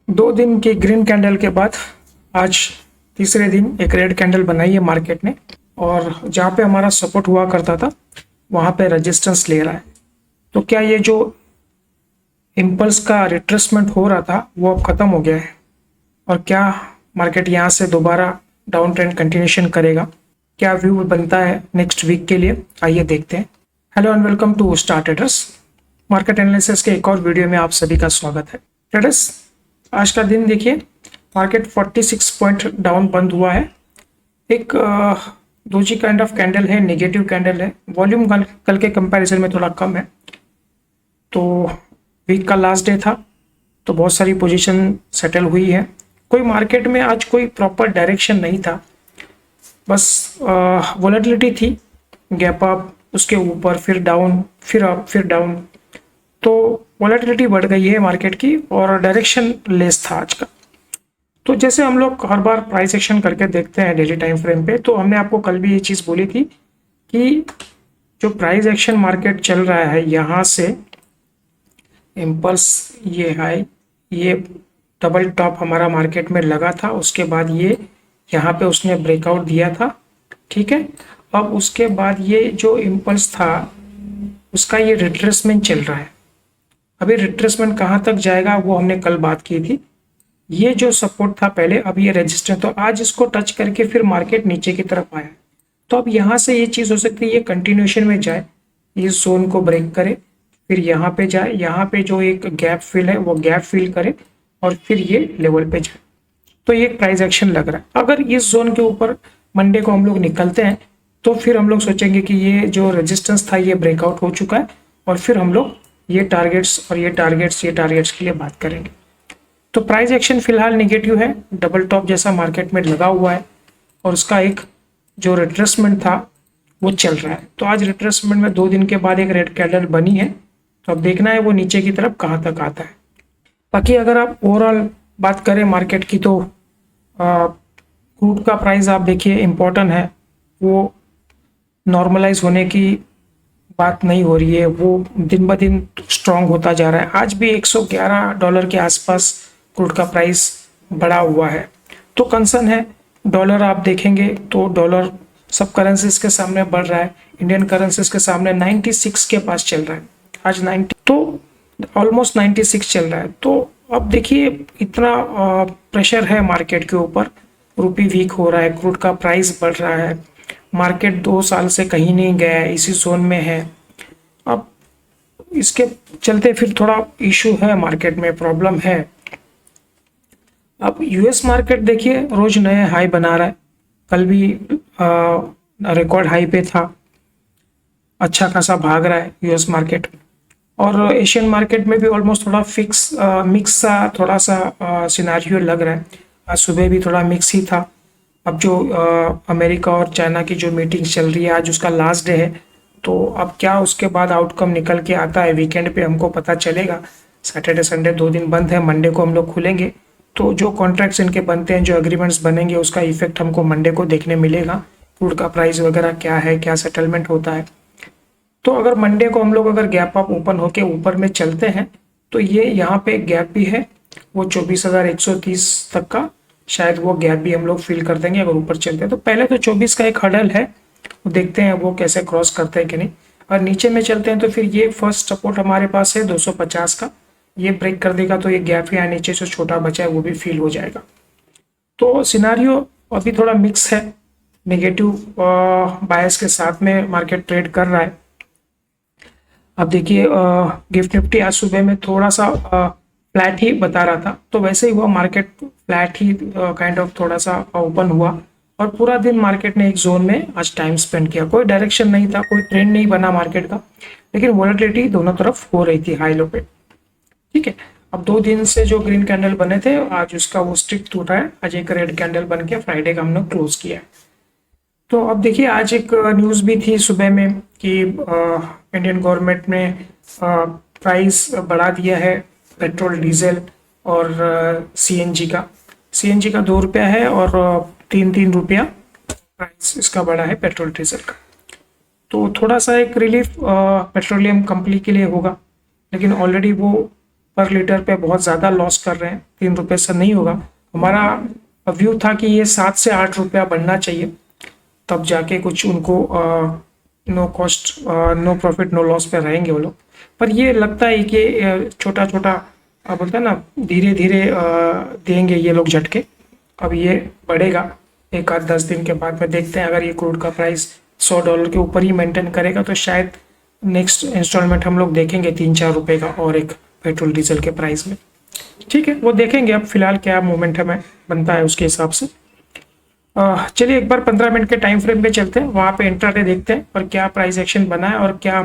दो दिन की ग्रीन कैंडल के बाद आज तीसरे दिन एक रेड कैंडल बनाई है मार्केट ने। और जहाँ पे हमारा सपोर्ट हुआ करता था वहाँ पे रेजिस्टेंस ले रहा है। तो क्या ये जो इम्पल्स का रिट्रेसमेंट हो रहा था वो अब खत्म हो गया है और क्या मार्केट यहाँ से दोबारा डाउन ट्रेंड कंटिन्यूशन करेगा? क्या व्यू बनता है नेक्स्ट वीक के लिए? आइए देखते हैं। Hello and welcome to star traders. Market analysis के एक और वीडियो में आप सभी का स्वागत है। ट्रेडर्स, आज का दिन देखिए, मार्केट 46 पॉइंट डाउन बंद हुआ है। एक दोजी काइंड ऑफ कैंडल है, नेगेटिव कैंडल है। वॉल्यूम कल के कंपैरिजन में थोड़ा कम है। तो वीक का लास्ट डे था तो बहुत सारी पोजीशन सेटल हुई है। कोई मार्केट में आज कोई प्रॉपर डायरेक्शन नहीं था, बस वोलेटिलिटी थी। गैप अप, उसके ऊपर फिर डाउन, फिर अप, फिर डाउन। तो वोलेटिलिटी बढ़ गई है मार्केट की और डायरेक्शन लेस था आज का। तो जैसे हम लोग हर बार प्राइस एक्शन करके देखते हैं डेली टाइम फ्रेम पे, तो हमने आपको कल भी ये चीज़ बोली थी कि जो प्राइस एक्शन मार्केट चल रहा है, यहाँ से इम्पल्स, ये हाई, ये डबल टॉप हमारा मार्केट में लगा था। उसके बाद ये यहाँ पे उसने ब्रेकआउट दिया था, ठीक है। अब उसके बाद ये जो इम्पल्स था उसका ये रिट्रेसमेंट चल रहा है। अभी रिट्रेसमेंट कहाँ तक जाएगा वो हमने कल बात की थी। ये जो सपोर्ट था पहले, अब ये रेजिस्टेंस, तो आज इसको टच करके फिर मार्केट नीचे की तरफ आया। तो अब यहाँ से ये चीज़ हो सकती है ये कंटिन्यूशन में जाए, इस जोन को ब्रेक करे, फिर यहाँ पे जाए, यहाँ पे जो एक गैप फिल है वो गैप फिल करे और फिर ये लेवल पे जाए। तो ये प्राइस एक्शन लग रहा है। अगर इस जोन के ऊपर मंडे को हम लोग निकलते हैं तो फिर हम लोग सोचेंगे कि ये जो रेजिस्टेंस था ये ब्रेकआउट हो चुका है और फिर हम लोग ये टारगेट्स और ये टारगेट्स के लिए बात करेंगे। तो प्राइस एक्शन फिलहाल नेगेटिव है, डबल टॉप जैसा मार्केट में लगा हुआ है और उसका एक जो रिट्रेसमेंट था वो चल रहा है। तो आज रिट्रेसमेंट में 2 दिन के बाद एक रेड कैंडल बनी है, तो अब देखना है वो नीचे की तरफ कहाँ तक आता है। बाकी अगर आप ओवरऑल बात करें मार्केट की, तो क्रूड का प्राइस आप देखिए इम्पोर्टेंट है, वो नॉर्मलाइज होने की बात नहीं हो रही है, वो दिन ब दिन स्ट्रांग होता जा रहा है। आज भी $111 के आसपास क्रूड का प्राइस बढ़ा हुआ है। तो कंसर्न है। डॉलर आप देखेंगे तो डॉलर सब करेंसीज के सामने बढ़ रहा है, इंडियन करेंसीज के सामने 96 के पास चल रहा है। आज 90, तो ऑलमोस्ट 96 चल रहा है। तो अब देखिए इतना प्रेशर है मार्केट के ऊपर, रुपी वीक हो रहा है, क्रूड का प्राइस बढ़ रहा है, मार्केट 2 साल से कहीं नहीं गया है, इसी जोन में है। अब इसके चलते फिर थोड़ा इशू है, मार्केट में प्रॉब्लम है। अब यूएस मार्केट देखिए रोज नए हाई बना रहा है, कल भी रिकॉर्ड हाई पे था, अच्छा खासा भाग रहा है यूएस मार्केट। और एशियन मार्केट में भी ऑलमोस्ट थोड़ा मिक्स सा थोड़ा सा सिनारियो लग रहा है। आज सुबह भी थोड़ा मिक्स ही था। अब जो अमेरिका और चाइना की जो मीटिंग चल रही है, आज उसका लास्ट डे है, तो अब क्या उसके बाद आउटकम निकल के आता है वीकेंड पे हमको पता चलेगा। सैटरडे संडे 2 दिन बंद है, मंडे को हम लोग खुलेंगे, तो जो कॉन्ट्रैक्ट्स इनके बनते हैं, जो एग्रीमेंट्स बनेंगे, उसका इफेक्ट हमको मंडे को देखने मिलेगा। क्रूड का प्राइस वगैरह क्या है, क्या सेटलमेंट होता है। तो अगर मंडे को हम लोग अगर गैप अप ओपन होके ऊपर में चलते हैं तो ये यहाँ पे गैप भी है, वो 24,130 तक का, शायद वो गैप भी हम लोग फिल कर देंगे अगर ऊपर चलते हैं। तो पहले तो 24 का एक हर्डल है, वो देखते हैं वो कैसे क्रॉस करते हैं कि नहीं। और नीचे में चलते हैं तो फिर ये फर्स्ट सपोर्ट हमारे पास है 250 का, ये ब्रेक कर देगा तो ये गैप यहाँ नीचे से छोटा बचा है वो भी फिल हो जाएगा। तो सिनारियो अभी थोड़ा मिक्स है, नेगेटिव बायस के साथ में मार्केट ट्रेड कर रहा है। अब देखिए गिफ्ट निफ्टी आज सुबह में थोड़ा सा फ्लैट ही बता रहा था, तो वैसे ही हुआ, market flat he kind of थोड़ा सा ओपन हुआ और पूरा दिन मार्केट ने एक जोन में आज टाइम स्पेंड किया। कोई डायरेक्शन नहीं था, कोई ट्रेंड नहीं बना मार्केट का, लेकिन वोलेटिलिटी दोनों तरफ हो रही थी, हाई लो पे, ठीक है। अब 2 दिन से जो ग्रीन कैंडल बने थे आज उसका वो स्टिक टूटा है, आज एक रेड कैंडल बन के फ्राइडे का हमने क्लोज किया है। तो अब देखिए आज एक न्यूज़ भी थी सुबह में कि इंडियन गवर्नमेंट ने प्राइस बढ़ा दिया है पेट्रोल, डीजल और सीएनजी का 2 रुपया है और 3 रुपया प्राइस इसका बढ़ा है पेट्रोल डीजल का। तो थोड़ा सा एक रिलीफ पेट्रोलियम कंपनी के लिए होगा, लेकिन ऑलरेडी वो पर लीटर पे बहुत ज़्यादा लॉस कर रहे हैं, 3 रुपये से नहीं होगा। हमारा व्यू था कि ये 7 से 8 रुपया बनना चाहिए, तब जाके कुछ उनको no cost no profit no loss पे रहेंगे वो लोग। पर ये लगता है कि छोटा छोटा बोलते हैं ना, धीरे धीरे देंगे ये लोग झटके। अब ये बढ़ेगा एक आध 10 दिन के बाद में, देखते हैं। अगर ये क्रूड का प्राइस $100 के ऊपर ही मेंटेन करेगा तो शायद नेक्स्ट इंस्टॉलमेंट हम लोग देखेंगे 3-4 रुपए का और एक पेट्रोल डीजल के प्राइस में। ठीक है, वो देखेंगे। अब फिलहाल क्या मोमेंटम है बनता है उसके हिसाब से। चलिए एक बार 15 मिनट के टाइम फ्रेम पे चलते हैं, वहाँ पे इंट्राडे देखते हैं और क्या प्राइस एक्शन बना है और क्या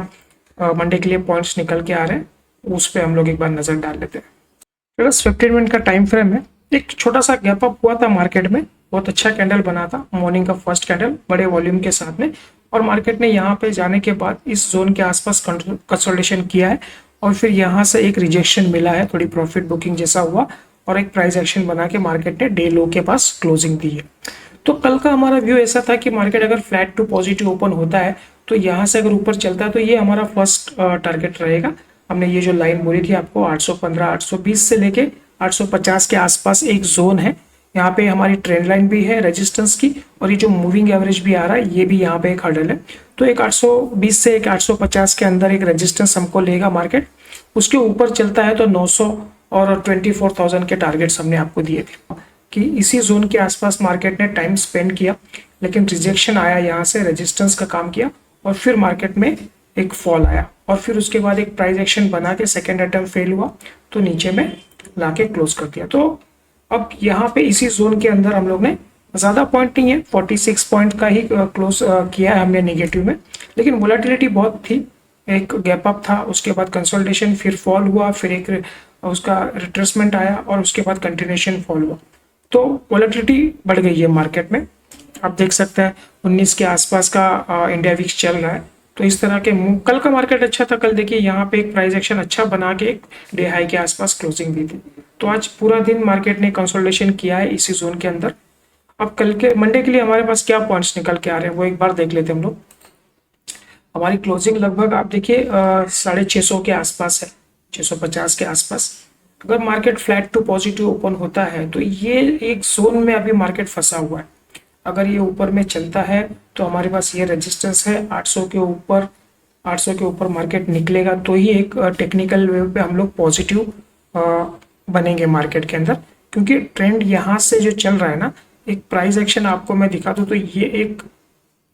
मंडे के लिए पॉइंट्स निकल के आ रहे हैं, उस पर हम लोग एक बार नजर डाल लेते हैं। बस 15 मिनट का टाइम फ्रेम है। एक छोटा सा गैप अप हुआ था मार्केट में, बहुत अच्छा कैंडल बना था, मॉर्निंग का फर्स्ट कैंडल बड़े वॉल्यूम के साथ में, और मार्केट ने यहाँ पे जाने के बाद इस जोन के आसपास कंसोलिडेशन किया है और फिर यहाँ से एक रिजेक्शन मिला है, थोड़ी प्रॉफिट बुकिंग जैसा हुआ और एक प्राइस एक्शन बना के मार्केट ने डे लो के पास क्लोजिंग दी है। तो कल का हमारा व्यू ऐसा था कि मार्केट अगर फ्लैट टू पॉजिटिव ओपन होता है तो यहाँ से अगर ऊपर चलता है तो ये हमारा फर्स्ट टारगेट रहेगा। हमने ये जो लाइन बोली थी आपको 815 820 से लेके 850 के आसपास एक जोन है, यहाँ पे हमारी ट्रेंड लाइन भी है रेजिस्टेंस की, और ये जो मूविंग एवरेज भी आ रहा है ये भी यहाँ पे एक हर्डल है। तो एक 820 से एक 850 के अंदर एक रेजिस्टेंस हमको लेगा मार्केट। उसके ऊपर चलता है तो 900 और 24,000 के टारगेट्स हमने आपको दिए थे कि इसी जोन के आसपास मार्केट ने टाइम स्पेंड किया, लेकिन रिजेक्शन आया, यहाँ से रेजिस्टेंस का काम किया और फिर मार्केट में एक फॉल आया और फिर उसके बाद एक प्राइस एक्शन बना के सेकेंड अटेम्प्ट फेल हुआ तो नीचे में लाके क्लोज कर दिया। तो अब यहाँ पे इसी जोन के अंदर हम लोग ने ज़्यादा पॉइंट नहीं है, 46 पॉइंट का ही क्लोज किया है हमने नेगेटिव में, लेकिन वोलेटिलिटी बहुत थी। एक गैप अप था, उसके बाद कंसोलिडेशन, फिर फॉल हुआ, फिर एक उसका रिट्रेसमेंट आया और उसके बाद कंटिन्यूएशन फॉल हुआ। तो वोलेटिलिटी बढ़ गई है मार्केट में। आप देख सकते हैं 19 के आसपास का इंडिया वीक्स चल रहा है। तो इस तरह के मूव, कल का मार्केट अच्छा था, कल देखिए यहाँ पे एक प्राइस एक्शन अच्छा बना के एक डे हाई के आसपास क्लोजिंग दी थी। तो आज पूरा दिन मार्केट ने कंसोलिडेशन किया है इसी जोन के अंदर। अब कल के मंडे के लिए हमारे पास क्या पॉइंट्स निकल के आ रहे हैं वो एक बार देख लेते हैं हम लोग। हमारी क्लोजिंग लगभग आप देखिए 650 के आसपास है, 650 के आसपास। अगर market flat to positive open होता है तो ये एक जोन में अभी मार्केट फंसा हुआ है। अगर ये ऊपर में चलता है तो हमारे पास ये रेजिस्टेंस है 800 के ऊपर, 800 के ऊपर मार्केट निकलेगा तो ही एक टेक्निकल वे पे हम लोग पॉजिटिव बनेंगे मार्केट के अंदर। क्योंकि ट्रेंड यहाँ से जो चल रहा है ना, एक प्राइस एक्शन आपको मैं दिखा दूँ तो ये एक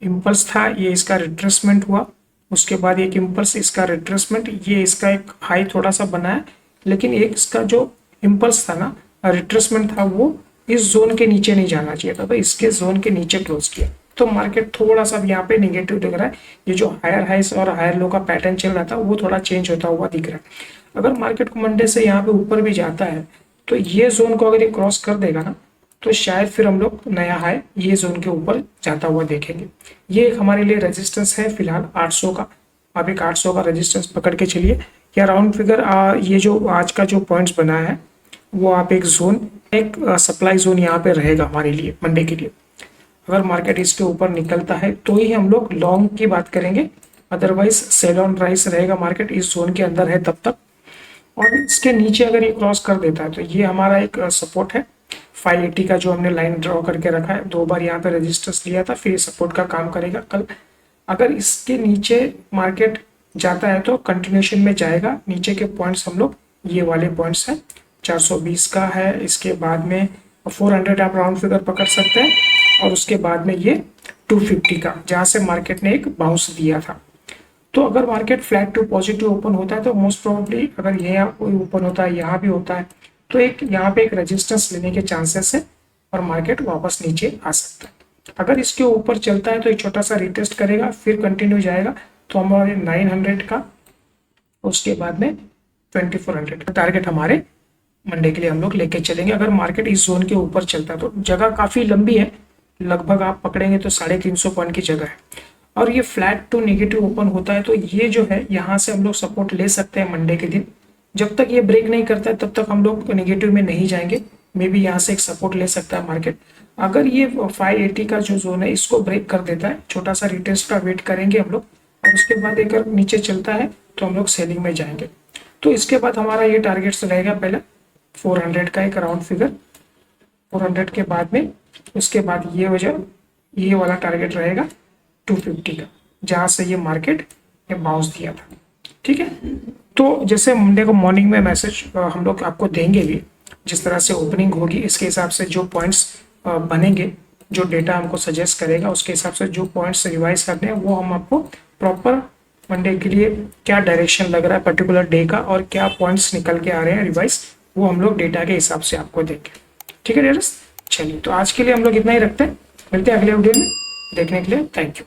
इम्पल्स था, ये इसका रिट्रेसमेंट हुआ, उसके बाद एक इम्पल्स, इसका रिट्रेसमेंट, ये इसका एक हाई थोड़ा सा बना है, लेकिन एक इसका जो इम्पल्स था ना, रिट्रेसमेंट था, वो इस जोन के नीचे नहीं जाना चाहिए था, तो इसके जोन के नीचे क्लोज किया। तो मार्केट थोड़ा सा यहाँ पे निगेटिव दिख रहा है। ये जो हायर हाइस और हायर लो का पैटर्न चल रहा था वो थोड़ा चेंज होता हुआ दिख रहा है। अगर मार्केट को मंडे से यहाँ पे ऊपर भी जाता है तो ये जोन को अगर ये क्रॉस कर देगा ना तो शायद फिर हम लोग नया हाई ये जोन के ऊपर जाता हुआ देखेंगे। ये एक हमारे लिए रेजिस्टेंस है फिलहाल 800 का। आप एक 800 का रेजिस्टेंस पकड़ के चलिए, या राउंड फिगर ये जो आज का जो पॉइंट्स बना है वो आप एक जोन, एक सप्लाई जोन यहाँ पे रहेगा हमारे लिए मंडे के लिए। अगर मार्केट इसके ऊपर निकलता है तो ही हम लोग लॉन्ग की बात करेंगे, अदरवाइज सेल ऑन राइस रहेगा मार्केट इस जोन के अंदर है तब तक। और इसके नीचे अगर ये क्रॉस कर देता है तो ये हमारा एक सपोर्ट है 580 का, जो हमने लाइन ड्रॉ करके रखा है। 2 बार यहाँ पे रेजिस्टेंस लिया था, फिर सपोर्ट का काम करेगा कल। अगर इसके नीचे मार्केट जाता है तो कंटिन्यूएशन में जाएगा। नीचे के पॉइंट्स हम लोग ये वाले पॉइंट्स हैं, 420 का है, इसके बाद में 400 आप राउंड फिगर पकड़ सकते हैं, और उसके बाद में ये 250 का, जहाँ से मार्केट ने एक बाउंस दिया था। तो अगर market flat to positive open होता है तो मोस्ट प्रोबेबली अगर यहाँ ओपन होता है, यहाँ भी होता है, तो एक यहाँ पे एक रेजिस्टेंस लेने के चांसेस है और मार्केट वापस नीचे आ सकता है। अगर इसके ऊपर चलता है तो एक छोटा सा रिटेस्ट करेगा, फिर कंटिन्यू जाएगा तो हमारे 900 का, उसके बाद में 2400 का टारगेट हमारे मंडे के लिए हम लोग लेके चलेंगे। अगर मार्केट इस जोन के ऊपर चलता है तो जगह काफ़ी लंबी है, लगभग आप पकड़ेंगे तो 350 पॉइंट की जगह है। और ये फ्लैट टू नेगेटिव ओपन होता है तो ये जो है यहाँ से हम लोग सपोर्ट ले सकते हैं मंडे के दिन। जब तक ये ब्रेक नहीं करता है तब तक हम लोग नेगेटिव में नहीं जाएंगे। मे बी यहाँ से एक सपोर्ट ले सकता है मार्केट। अगर ये 580 का जो जोन है इसको ब्रेक कर देता है, छोटा सा रिटेस्ट का वेट करेंगे हम लोग, और उसके बाद अगर नीचे चलता है तो हम लोग सेलिंग में जाएंगे। तो इसके बाद हमारा ये टारगेट्स रहेगा पहले 400 का एक राउंड फिगर, 400 के बाद में उसके बाद ये हो जाए, ये वाला टारगेट रहेगा 250 का, जहाँ से ये मार्केट ने बाउंस दिया था। ठीक है, तो जैसे मंडे को मॉर्निंग में मैसेज हम लोग आपको देंगे भी, जिस तरह से ओपनिंग होगी इसके हिसाब से जो पॉइंट्स बनेंगे, जो डेटा हमको सजेस्ट करेगा उसके हिसाब से जो पॉइंट्स रिवाइज करने हैं वो हम आपको प्रॉपर मंडे के लिए क्या डायरेक्शन लग रहा है पर्टिकुलर डे का और क्या पॉइंट्स निकल के आ रहे हैं रिवाइज, वो हम लोग डेटा के हिसाब से आपको देंगे। ठीक है डियर्स, चलिए तो आज के लिए हम लोग इतना ही रखते हैं, मिलते हैं अगले वीडियो में, देखने के लिए थैंक यू।